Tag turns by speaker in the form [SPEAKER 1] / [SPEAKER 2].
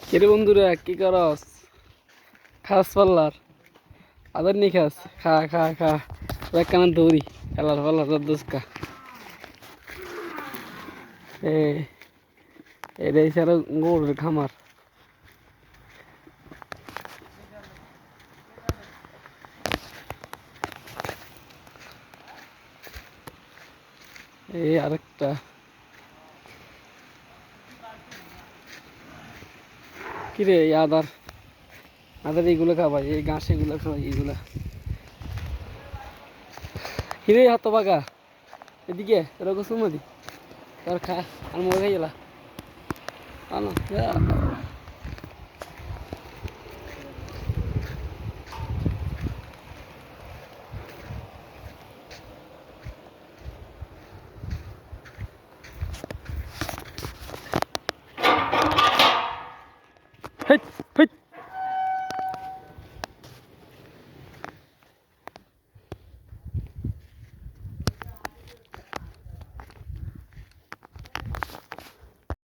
[SPEAKER 1] কিরে বন্ধুরা কি করস? খাস পাল্লার আদার নি খাস? খা খা খা একখানা দৌড়ি খেলার পাল্লার দুষ্কা এ এটাই সারা গরুর খামার। এই আরেকটা কিরে এই আদার আদার এইগুলো খাবাই, এই ঘাস এগুলো খাওয়াই এইগুলা। কিরে হাত বাগা এদিকে তোরা গোসল মদি তোর খা আর মরে খাই গেলা আনো হেই হেই